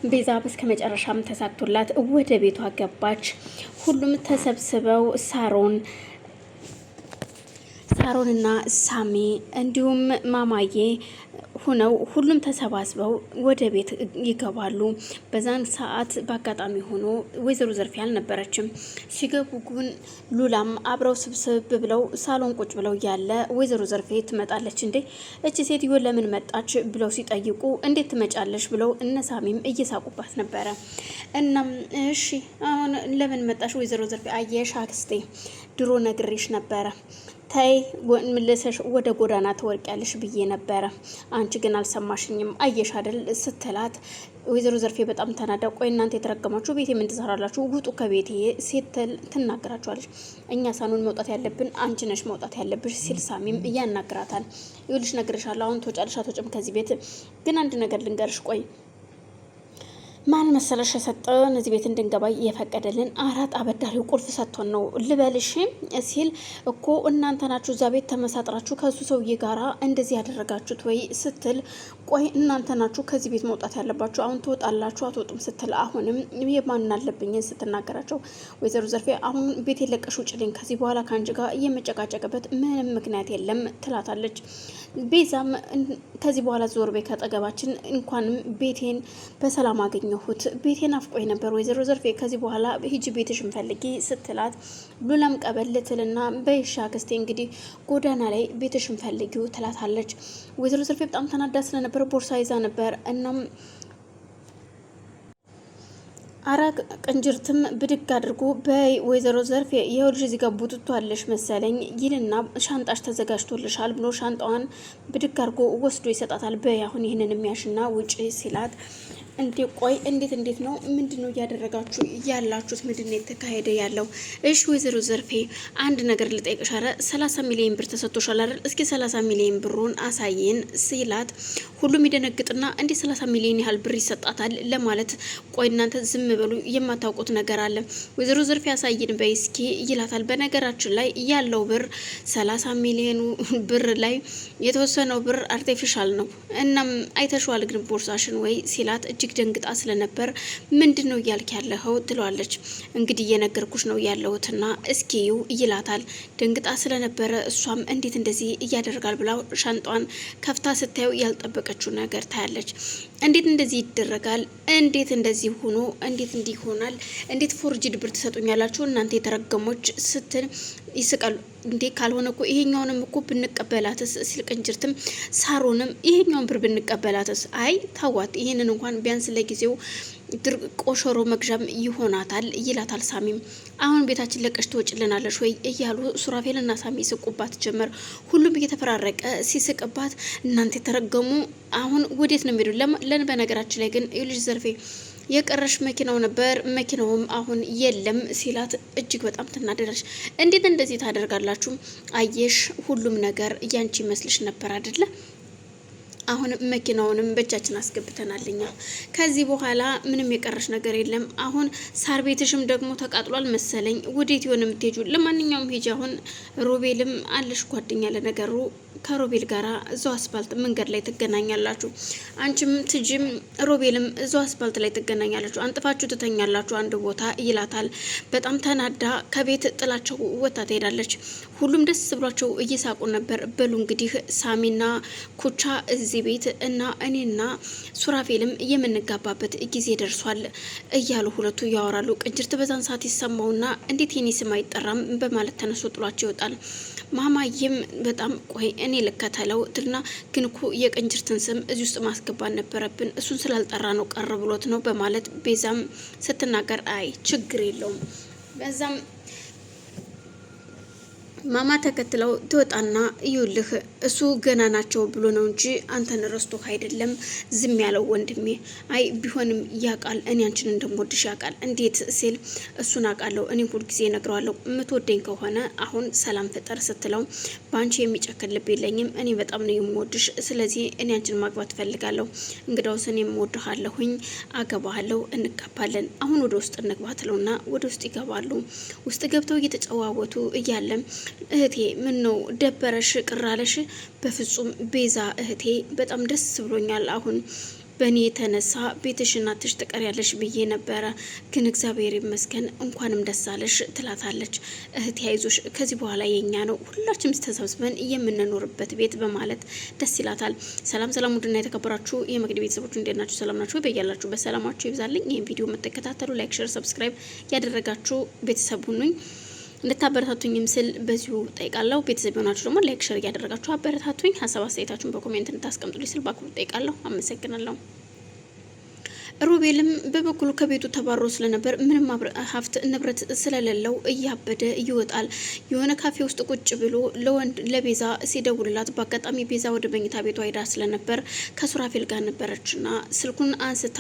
ቤዛ በስከመጨረሻም ተሳክቶላት ወደ ቤቷ ገባች። ሁሉም ተሰብስበው ሳሮንና ሳሚ እንዲሁም ማማዬ ሁነው ሁሉም ተሰባስበው ወደ ቤት ይገባሉ። በዛን ሰዓት በአጋጣሚ ሆኖ ወይዘሮ ዘርፌ አልነበረችም። ሲገቡ ግን ሉላም አብረው ስብስብ ብለው ሳሎን ቁጭ ብለው ያለ ወይዘሮ ዘርፌ ትመጣለች። እንዴ እቺ ሴትዮ ለምን መጣች ብለው ሲጠይቁ እንዴት ትመጫለሽ ብለው እነሳሚም እየሳቁባት ነበረ። እናም እሺ አሁን ለምን መጣሽ ወይዘሮ ዘርፌ? አየሽ አክስቴ ድሮ ነግሬሽ ነበረ ታይ ምልሰሽ ወደ ጎዳና ትወርቂያለሽ ብዬ ነበረ። አንቺ ግን አልሰማሽኝም አየሽ አይደል ስትላት ወይዘሮ ዘርፌ በጣም ተናዳ ቆይ እናንተ የተረገማችሁ ቤቴ ምን ትሰራላችሁ? ውጡ ከቤቴ ስትል ትናገራቸዋለች። እኛ ሳኑን መውጣት ያለብን አንቺ ነሽ መውጣት ያለብሽ ሲል ሳሚም እያናግራታል። ይኸውልሽ ነግሬሻለሁ አሁን ትወጫለሽ አትወጭም ከዚህ ቤት። ግን አንድ ነገር ልንገርሽ ቆይ ማን መሰለሽ የሰጠን እዚህ ቤት እንድንገባ የፈቀደልን አራት አበዳሪው ቁልፍ ሰጥቶን ነው ልበልሽ ሲል እኮ እናንተ ናችሁ እዛ ቤት ተመሳጥራችሁ ከሱ ሰውዬ ጋራ እንደዚህ ያደረጋችሁት ወይ ስትል ቆይ እናንተ ናችሁ ከዚህ ቤት መውጣት ያለባችሁ አሁን ትወጣላችሁ አትወጡም ስትል አሁንም የማን አለብኝን ስትናገራቸው ወይዘሮ ዘርፌ አሁን ቤት የለቀሽ ውጭልኝ ከዚህ በኋላ ከአንቺ ጋር የመጨቃጨቅበት ምንም ምክንያት የለም ትላታለች። ቤዛም ከዚህ በኋላ ዞር ቤት ከጠገባችን እንኳንም ቤቴን በሰላም አገኘሁት ቤቴን አፍቆኝ ነበር ወይዘሮ ዘርፌ ከዚህ በኋላ ሂጂ ቤትሽን ፈልጊ ስትላት ሉላም ቀበል ትልና በይሻ ክስቴ እንግዲህ ጎዳና ላይ ቤትሽን ፈልጊው ትላታለች። ወይዘሮ ዘርፌ በጣም ተናዳ ስለነበር ቦርሳ ይዛ ነበር። እናም አራቅ ቅንጅርትም ብድግ አድርጎ በይ ወይዘሮ ዘርፌ የውልጅ እዚህ ጋር ቡጥቷ አለሽ መሰለኝ ይልና ሻንጣሽ ተዘጋጅቶልሻል ብሎ ሻንጣዋን ብድግ አድርጎ ወስዶ ይሰጣታል። በይ አሁን ይህንን የሚያሽና ውጪ ሲላት እንዴ ቆይ እንዴት ነው ምንድነው እያደረጋችሁ ያላችሁት? ምንድነው የተካሄደ ያለው? እሺ ወይዘሮ ዘርፌ አንድ ነገር ልጠይቅሽ። አረ 30 ሚሊዮን ብር ተሰጥቶሻል አይደል? እስኪ 30 ሚሊዮን ብሩን አሳየን ሲላት ሁሉም ይደነግጥና እንዴ 30 ሚሊዮን ያህል ብር ይሰጣታል ለማለት ቆይ እናንተ ዝም በሉ የማታውቁት ነገር አለ። ወይዘሮ ዘርፌ አሳየን በይ እስኪ ይላታል። በነገራችን ላይ ያለው ብር 30 ሚሊዮን ብር ላይ የተወሰነው ብር አርቲፊሻል ነው። እናም አይተሽዋል ግን ቦርሳሽን ወይ ሲላት እጅግ ደንግጣ ስለነበር ምንድነው እያልክ ያለኸው ትለዋለች። እንግዲህ እየነገርኩሽ ነው ያለሁትና እስኪዩ ይላታል። ደንግጣ ስለነበረ እሷም እንዴት እንደዚህ እያደረጋል ብላ ሻንጧን ከፍታ ስታየው ያልጠበቀችው ነገር ታያለች። እንዴት እንደዚህ ይደረጋል? እንዴት እንደዚህ ሆኖ እንዴት እንዲህ ይሆናል? እንዴት ፎርጅድ ብር ትሰጡኛላችሁ እናንተ የተረገሞች ስትል ይስቃሉ። እንዴ ካልሆነ እኮ ይሄኛውንም እኮ ብንቀበላትስ ሲል ቅንጅርትም ሳሮንም ይሄኛውን ብር ብንቀበላትስ አይ ታዋት ይሄንን እንኳን ቢያንስ ለጊዜው ቆሾሮ መግዣም ይሆናታል ይላታል። ሳሚም አሁን ቤታችን ለቀሽ ትወጭልናለሽ ወይ እያሉ ሱራፌልና ሳሚ ይስቁባት ጀመር። ሁሉም እየተፈራረቀ ሲስቅባት እናንተ የተረገሙ አሁን ወዴት ነው የሚሄዱ? ለን በነገራችን ላይ ግን ልጅ ዘርፌ የቀረሽ መኪናው ነበር መኪናውም አሁን የለም ሲላት እጅግ በጣም ትናደዳለች። እንዴት እንደዚህ ታደርጋላችሁ? አየሽ ሁሉም ነገር ያንቺ ይመስልሽ ነበር አይደለ? አሁን መኪናውንም በእጃችን አስገብተናልኛ ከዚህ በኋላ ምንም የቀረሽ ነገር የለም። አሁን ሳር ቤትሽም ደግሞ ተቃጥሏል መሰለኝ ወዴት ይሆን የምትሄጁ? ለማንኛውም ሂጂ። አሁን ሮቤልም አለሽ ጓደኛ ለነገሩ ከሮቤል ጋራ እዛው አስፋልት መንገድ ላይ ትገናኛላችሁ። አንቺም ትጂም ሮቤልም እዛው አስፋልት ላይ ትገናኛላችሁ። አንጥፋችሁ ትተኛላችሁ አንድ ቦታ ይላታል። በጣም ተናዳ ከቤት ጥላቸው ወጣ ትሄዳለች። ሁሉም ደስ ብሏቸው እየሳቁ ነበር። በሉ እንግዲህ ሳሚና ኩቻ እዚህ ቤት እና እኔና ሱራፌልም የምንጋባበት ጊዜ ደርሷል እያሉ ሁለቱ ያወራሉ። ቅንጅርት በዛን ሰዓት ይሰማውና እንዴት የኔ ስም አይጠራም በማለት ተነስቶ ጥሏቸው ይወጣል። ማማዬም በጣም ቆይ እኔ ልከተለው ትልና ግን እኮ የቅንጅርትን ስም እዚህ ውስጥ ማስገባት ነበረብን እሱን ስላልጠራ ነው ቀር ብሎት ነው በማለት ቤዛም ስትናገር አይ ችግር የለውም በዛም ማማ ተከትለው ትወጣና እዩልህ እሱ ገና ናቸው ብሎ ነው እንጂ አንተን ረስቶ አይደለም ዝም ያለው ወንድሜ። አይ ቢሆንም ያቃል እኔ አንቺን እንደምወድሽ ያቃል። እንዴት ሲል እሱን አቃለው እኔ ሁሉ ጊዜ ነግረዋለሁ የምትወደኝ ከሆነ አሁን ሰላም ፍጠር ስትለው ባንቺ የሚጨክል ልብ የለኝም እኔ በጣም ነው የምወድሽ ስለዚህ እኔ አንቺን ማግባት ፈልጋለሁ። እንግዳውስ እኔ እወድሃለሁኝ አገባሃለሁ እንጋባለን አሁን ወደ ውስጥ እንግባ ትለውና ወደ ውስጥ ይገባሉ። ውስጥ ገብተው እየተጨዋወቱ እያለ እህቴ ምን ነው ደበረሽ ቅራለሽ? በፍጹም ቤዛ እህቴ በጣም ደስ ብሎኛል። አሁን በእኔ የተነሳ ቤትሽና ትሽ ትቀሪያለሽ ብዬ ነበረ፣ ግን እግዚአብሔር ይመስገን እንኳንም ደስ አለሽ ትላታለች። እህት ያይዞሽ ከዚህ በኋላ የኛ ነው ሁላችንም ተሰብስበን የምንኖርበት ቤት በማለት ደስ ይላታል። ሰላም ሰላም፣ ውድና የተከበራችሁ የመቅዲ ቤተሰቦች እንዴት ናችሁ? ሰላም ናችሁ? በያላችሁ በሰላማችሁ ይብዛልኝ። ይህን ቪዲዮ የምትከታተሉ ላይክ፣ ሼር፣ ሰብስክራይብ ያደረጋችሁ ቤተሰብ ሁኑኝ። እንድታበረታቱኝም ስል በዚሁ ጠይቃለሁ። ቤተሰብ የሆናችሁ ደግሞ ላይክ ሼር እያደረጋችሁ አበረታቱኝ። ሀሳብ አስተያየታችሁን በኮሜንት እንድታስቀምጡልኝ ስል በአክብሮት ጠይቃለሁ። አመሰግናለሁ። ሮቤልም በበኩሉ ከቤቱ ተባሮ ስለነበር ምንም ሀብት ንብረት ስለሌለው እያበደ ይወጣል። የሆነ ካፌ ውስጥ ቁጭ ብሎ ለቤዛ ሲደውልላት በአጋጣሚ ቤዛ ወደ መኝታ ቤቷ ሄዳ ስለነበር ከሱራፌል ጋር ነበረችና ስልኩን አንስታ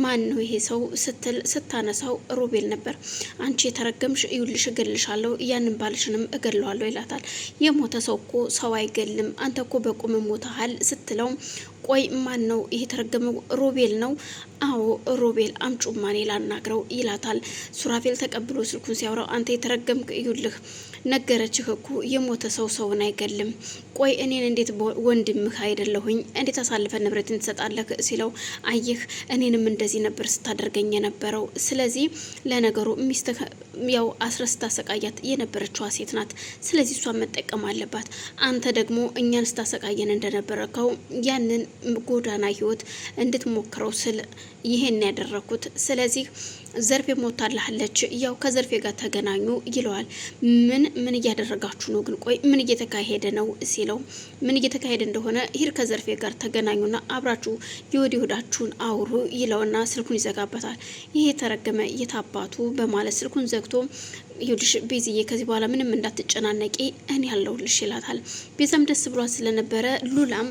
ማን ነው ይሄ ሰው ስትል ስታነሳው ሮቤል ነበር። አንቺ የተረገምሽ እዩልሽ እገልሻለሁ፣ ያንን ባልሽንም እገለዋለሁ ይላታል። የሞተ ሰው እኮ ሰው አይገልም፣ አንተ እኮ በቁም ሞተሃል ስትለው ቆይ ማን ነው ይሄ የተረገመው? ሮቤል ነው። አዎ ሮቤል፣ አምጩማ እኔ ላናግረው ይላታል። ሱራፌል ተቀብሎ ስልኩን ሲያወራው አንተ የተረገምክ እዩልህ፣ ነገረችህ እኮ የሞተ ሰው ሰውን አይገልም። ቆይ እኔን እንዴት ወንድምህ አይደለሁኝ እንዴት አሳልፈ ንብረትን ትሰጣለህ ሲለው አየህ እኔንም እንደዚህ ነበር ስታደርገኝ የነበረው። ስለዚህ ለነገሩ ሚስትህ ያው አስረስታ ሰቃያት የነበረችዋ ሴት ናት። ስለዚህ እሷን መጠቀም አለባት። አንተ ደግሞ እኛን ስታሰቃየን እንደነበረከው ያንን ጎዳና ህይወት እንድትሞክረው ስል ይሄን ያደረኩት። ስለዚህ ዘርፌ ሞታላለች፣ ያው ከዘርፌ ጋር ተገናኙ ይለዋል። ምን እያደረጋችሁ ነው ግን? ቆይ ምን እየተካሄደ ነው ሲለው ምን እየተካሄደ እንደሆነ ሂድ ከዘርፌ ጋር ተገናኙና አብራችሁ የወዲ ሆዳችሁን አውሩ ይለውና ስልኩን ይዘጋበታል። ይሄ የተረገመ የታባቱ በማለት ስልኩን ዘግቶ ይኸውልሽ ቤዝዬ ከዚህ በኋላ ምንም እንዳትጨናነቂ እኔ ያለሁልሽ ይላታል። ቤዛም ደስ ብሏት ስለነበረ ሉላም